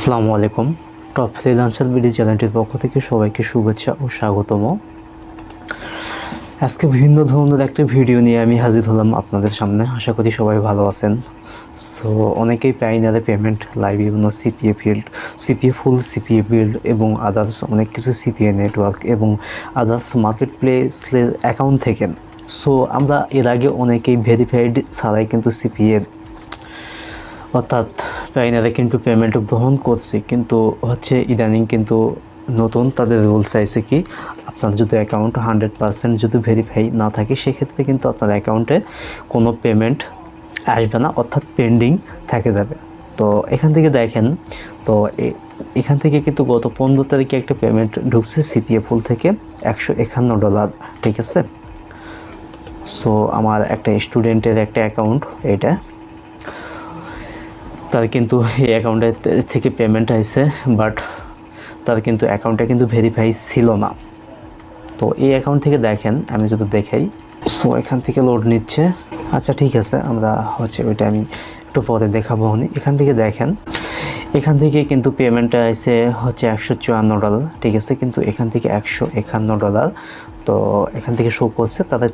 আসসালামু আলাইকুম। Top freelancer BD চ্যানেলটির পক্ষ থেকে সবাইকে শুভেচ্ছা ও স্বাগতম। আজকে ভিন্ন ধরনের একটা ভিডিও নিয়ে আমি হাজির হলাম আপনাদের সামনে। আশা করি সবাই ভালো আছেন। সো অনেকেই পাইনিয়ারে পেমেন্ট লাইভ বিভিন্ন সিপিএ ফিল্ড, সিপিএ ফুল, সিপিএ বিল্ড এবং আদার্স অনেক কিছু সিপিএ নেটওয়ার্ক এবং আদার্স মার্কেট প্লেস অ্যাকাউন্ট থেকে। সো আমরা এর আগে অনেকেই ভেরিফাইড ছাড়াই কিন্তু সিপিএ অর্থাৎ পাইনিয়ারে কিন্তু পেমেন্ট গ্রহণ করছি, কিন্তু হচ্ছে ইদানিং কিন্তু নতুন তাদের রুলস আইছে কি, আপনার যদি অ্যাকাউন্ট 100% যদি ভেরিফাই না থাকে সেক্ষেত্রে কিন্তু আপনার অ্যাকাউন্টে কোনো পেমেন্ট আসবে না, অর্থাৎ পেন্ডিং থেকে যাবে। তো এখান থেকে দেখেন, তো এখান থেকে কিন্তু গত 15 তারিখে একটা পেমেন্ট ঢুকছে সিপিএ ফুল থেকে $151, ঠিক আছে। সো আমার একটা স্টুডেন্টের একটা অ্যাকাউন্ট, এটা তার কিন্তু এই অ্যাকাউন্টে থেকে পেমেন্ট আসছে, বাট তার কিন্তু অ্যাকাউন্টটা কিন্তু ভেরিফাই ছিল না। তো এই অ্যাকাউন্ট থেকে দেখেন, আমি যদি দেখাই, সো এখান থেকে লোড নিচ্ছে। আচ্ছা ঠিক আছে, আমরা হচ্ছে ওইটা আমি একটু পরে দেখাবো। এখান থেকে দেখেন, এখান থেকে কিন্তু পেমেন্টটা আসছে হচ্ছে $154, ঠিক আছে, কিন্তু এখান থেকে $151। তো এখান থেকে শো করছে তারা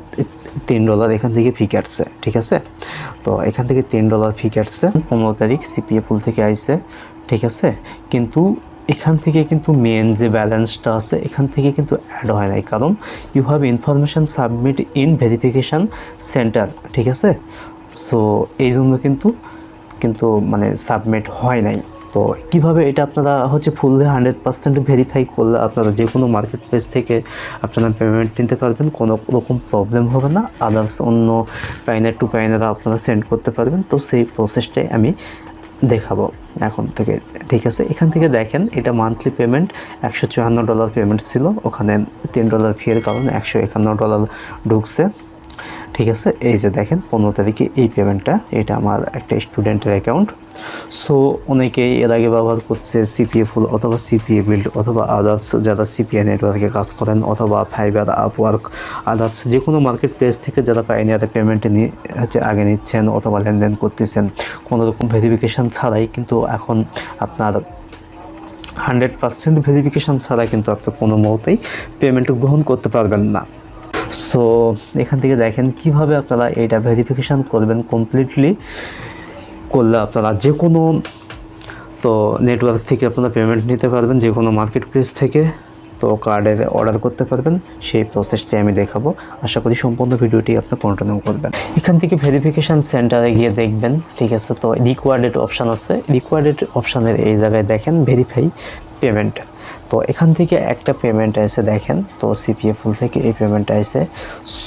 $3 এখান থেকে ফি কাটছে, ঠিক আছে। তো এখান থেকে $3 ফি কাটছে। 15 তারিখ সিপিএ পুল থেকে আইছে, ঠিক আছে, কিন্তু এখান থেকে কিন্তু মেন যে ব্যালেন্সটা আছে এখান থেকে কিন্তু অ্যাড হয় নাই, কারণ you have information submit in verification centre, ঠিক আছে। সো এই জন্য কিন্তু মানে সাবমিট হয় নাই। তো কীভাবে এটা আপনারা হচ্ছে ফুললি 100% ভেরিফাই করলে আপনারা যে কোনো মার্কেট প্লেস থেকে আপনারা পেমেন্ট নিতে পারবেন, কোনো রকম প্রবলেম হবে না। আদার্স অন্য পাইনার টু পাইনারা আপনারা সেন্ড করতে পারবেন। তো সেই প্রসেসটাই আমি দেখাবো এখন থেকে, ঠিক আছে। এখান থেকে দেখেন, এটা মান্থলি পেমেন্ট $154 পেমেন্ট ছিল, ওখানে $3 ফিয়ের কারণে $151 ঢুকছে, ঠিক আছে। এই যে দেখেন 15 তারিখে এই পেমেন্টটা, এটা আমার একটা স্টুডেন্টের অ্যাকাউন্ট। সো অনেকেই এর আগে ব্যবহার করছে সিপিএ ফুল অথবা সিপিএ বিল্ড অথবা আদার্স যারা সিপিএ নেটওয়ার্কে কাজ করেন, অথবা ফাইবার, আপওয়ার্ক, আদার্স যে কোনো মার্কেট প্লেস থেকে যারা পাইনিয়ারে পেমেন্ট হচ্ছে আগে নিচ্ছেন অথবা লেনদেন করতেছেন কোনো রকম ভেরিফিকেশান ছাড়াই, কিন্তু এখন আপনার 100% ভেরিফিকেশান ছাড়া কিন্তু আপনি কোনো মুহূর্তেই পেমেন্ট গ্রহণ করতে পারবেন না। সো এখান থেকে দেখেন কিভাবে আপনারা এটা ভেরিফিকেশান করবেন। কমপ্লিটলি করলে আপনারা যে কোনো তো নেটওয়ার্ক থেকে আপনারা পেমেন্ট নিতে পারবেন, যে কোনো মার্কেট প্লেস থেকে তো কার্ডের অর্ডার করতে পারবেন। সেই প্রসেসটাই আমি দেখাবো। আশা করি সম্পূর্ণ ভিডিওটি আপনি কন্টিনিউ করবেন। এখান থেকে ভেরিফিকেশান সেন্টারে গিয়ে দেখবেন, ঠিক আছে। তো রিকোয়ার্ডেড অপশান আছে, রিকোয়ার্ডেড অপশানের এই জায়গায় দেখেন ভেরিফাই পেমেন্ট। তো এখান থেকে একটা পেমেন্ট আছে দেখেন, তো সিপিএ ফুল থেকে এই পেমেন্ট আছে।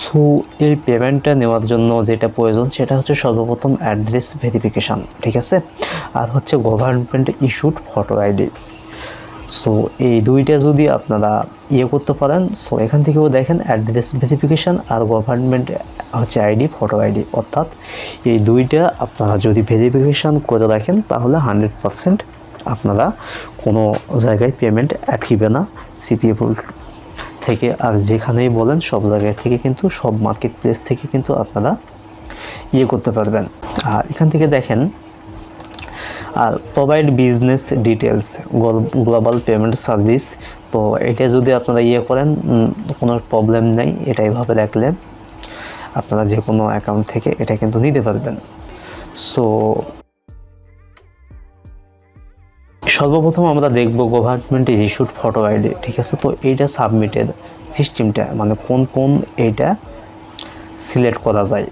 সো এই পেমেন্টটা নেওয়ার জন্য যেটা প্রয়োজন সেটা হচ্ছে সর্বপ্রথম অ্যাড্রেস ভেরিফিকেশান, ঠিক আছে, আর হচ্ছে government issued photo ID. So এই দুইটা যদি আপনারা করতে পারেন, সো এখান থেকেও দেখেন অ্যাড্রেস ভেরিফিকেশান আর গভর্নমেন্ট হচ্ছে আইডি, ফটো আইডি, অর্থাৎ এই দুইটা আপনারা যদি ভেরিফিকেশান করে রাখেন তাহলে 100% আপনারা কোনো জায়গায় পেমেন্ট আটকিবে না সিপিএ পুল থেকে। আর যেখানেই বলেন সব জায়গায় থেকে কিন্তু, সব মার্কেট প্লেস থেকে কিন্তু আপনারা করতে পারবেন। আর এখান থেকে দেখেন, আর provide business details global payment service. তো এটা যদি আপনারা করেন কোনো প্রবলেম নেই, এটা এইভাবে রাখলে আপনারা যে কোনো অ্যাকাউন্ট থেকে এটা কিন্তু নিতে পারবেন। সো সর্বপ্রথম আমরা দেখব গভর্নমেন্টের ইস্যুড ফটো আইডি, ঠিক আছে। তো এইটা সাবমিটের সিস্টেমটা মানে কোন এইটা সিলেক্ট করা যায়।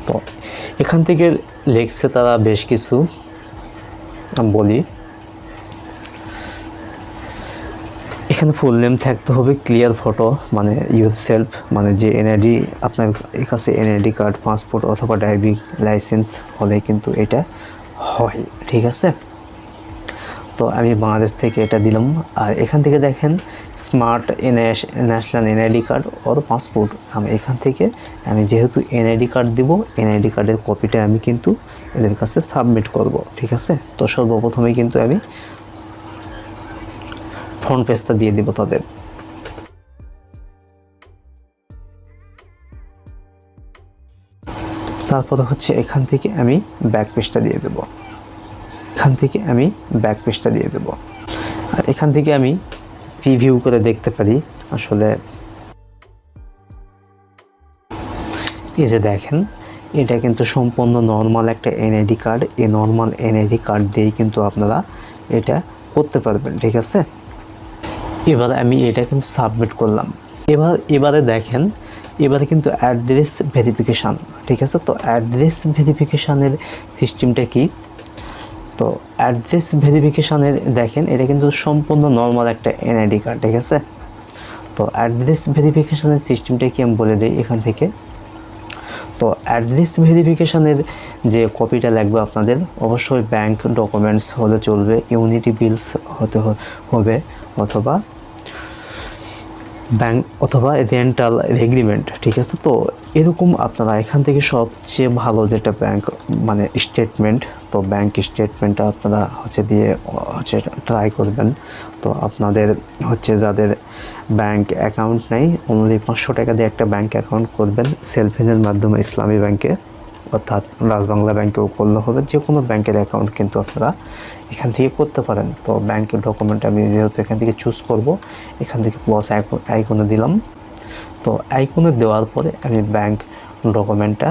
তো এখান থেকে লেখছে তারা বেশ কিছু, বলি এখানে ফুল নেম থাকতে হবে, ক্লিয়ার ফটো মানে ইউর সেলফ, মানে যে এনআইডি আপনার কাছে এনআইডি কার্ড, পাসপোর্ট অথবা ড্রাইভিং লাইসেন্স হলে কিন্তু এটা হয়, ঠিক আছে। তো আমি বাংলাদেশ থেকে এটা দিলাম। আর এখান থেকে দেখেন স্মার্ট ন্যাশনাল এনআইডি কার্ড ওর পাসপোর্ট, আমি এখান থেকে আমি যেহেতু এনআইডি কার্ড দিব, এনআইডি কার্ডের কপিটা আমি কিন্তু এদের কাছে সাবমিট করব, ঠিক আছে। তো সর্বপ্রথমেই কিন্তু আমি ফ্রন্ট পেজটা দিয়ে দিব তাদের। তারপরে হচ্ছে এখান থেকে আমি ব্যাক পেজটা দিয়ে দেব। এখান থেকে আমি ব্যাক পেজটা দিয়ে দেব। আর এখান থেকে আমি প্রিভিউ করে দেখতে পারি আসলে এই যে দেখেন এটা কিন্তু সম্পূর্ণ নর্মাল একটা এনআইডি কার্ড। এই নর্মাল এনআইডি কার্ড দিয়েই কিন্তু আপনারা এটা করতে পারবেন, ঠিক আছে। এবার আমি এটা কিন্তু সাবমিট করলাম। এবারে দেখেন এবারে কিন্তু অ্যাড্রেস ভেরিফিকেশান, ঠিক আছে। তো অ্যাড্রেস ভেরিফিকেশানের সিস্টেমটা কি? তো অ্যাড্রেস ভেরিফিকেশানের দেখেন এটা কিন্তু সম্পূর্ণ নর্মাল একটা এনআইডি কার্ড, ঠিক আছে। তো অ্যাড্রেস ভেরিফিকেশানের সিস্টেমটা কি আমি বলে দিই এখান থেকে। তো অ্যাড্রেস ভেরিফিকেশানের যে কপিটা লাগবে আপনাদের অবশ্যই ব্যাংক ডকুমেন্টস হলে চলবে, ইউনিটি বিলস হতে হবে, অথবা ব্যাংক অথবা রেন্টাল এগ্রিমেন্ট, ঠিক আছে। তো এরকম আপনারা এখান থেকে সবচেয়ে ভালো যেটা ব্যাংক মানে স্টেটমেন্ট, তো ব্যাংক স্টেটমেন্টটা আপনারা দিয়ে ট্রাই করবেন। তো আপনাদের যাদের ব্যাংক অ্যাকাউন্ট নেই অনলি 500 টাকা দিয়ে একটা ব্যাংক অ্যাকাউন্ট করবেন সেলফিনের মাধ্যমে ইসলামী ব্যাংকে, অর্থাৎ রাজবাংলা ব্যাংকেও করলে হবে। যে কোনো ব্যাংকের অ্যাকাউন্ট কিন্তু আপনারা এখান থেকে করতে পারেন। তো ব্যাংকের ডকুমেন্ট আমি যেহেতু এখান থেকে চুজ করব, এখান থেকে প্লাস আইকনে দিলাম। তো আইকনে দেওয়ার পরে আমি ব্যাংক ডকুমেন্টটা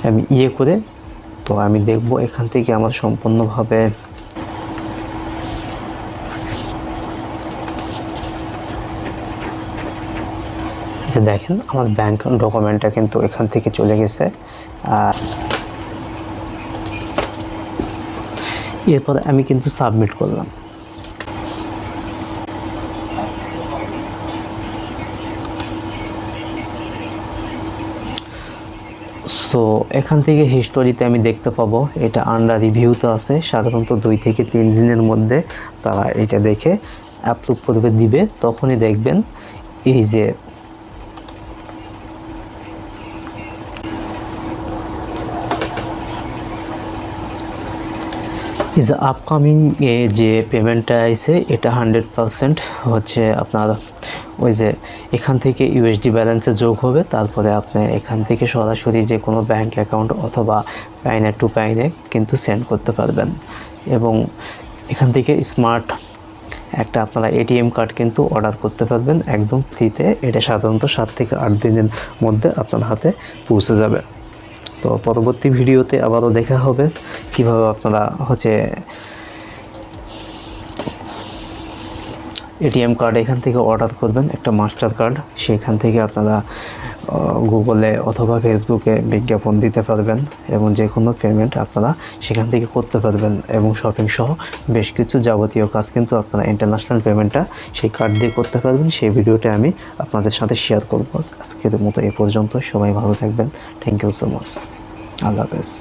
আমি করে তো আমি দেখব এখান থেকে আমার সম্পূর্ণভাবে যে দেখেন আমার ব্যাংক ডকুমেন্টটা কিন্তু এখান থেকে চলে গেছে। এরপর আমি কিন্তু সাবমিট করলাম। সো এখান থেকে হিস্টোরিতে আমি দেখতে পাবো এটা আন্ডার রিভিউতে আছে। সাধারণত 2 থেকে 3 দিনের মধ্যে তারা এটা দেখে অ্যাপ্রুভ করবে দিবে। তখনই দেখবেন এই যে আপকামিং যে পেমেন্টটা আছে এটা 100% আপনার ওই যে এখান থেকে ইউএসডি ব্যালেন্সে যোগ হবে। তারপরে আপনি এখান থেকে সরাসরি যে কোনো ব্যাংক অ্যাকাউন্ট অথবা পাইনের টু পাইনে কিন্তু সেন্ড করতে পারবেন। এবং এখান থেকে স্মার্ট একটা আপনারা এটিএম কার্ড কিন্তু অর্ডার করতে পারবেন একদম ফ্রিতে। এটা সাধারণত 7 থেকে 8 দিনের মধ্যে আপনার হাতে পৌঁছে যাবে। তো পরবর্তী ভিডিওতে আবারও দেখা হবে কিভাবে আপনারা এটিএম কার্ড এখান থেকে অর্ডার করবেন, একটা মাস্টার কার্ড। সেখান থেকে আপনারা গুগলে অথবা ফেসবুকে বিজ্ঞাপন দিতে পারবেন এবং যে কোনো পেমেন্ট আপনারা সেখান থেকে করতে পারবেন। এবং শপিং সহ বেশ কিছু যাবতীয় কাজ কিন্তু আপনারা ইন্টারন্যাশনাল পেমেন্টটা সেই কার্ড দিয়ে করতে পারবেন। সেই ভিডিওটা আমি আপনাদের সাথে শেয়ার করব। আজকের মতো এ পর্যন্ত, সবাই ভালো থাকবেন। Thank you so much. আল্লাহ হাফেজ।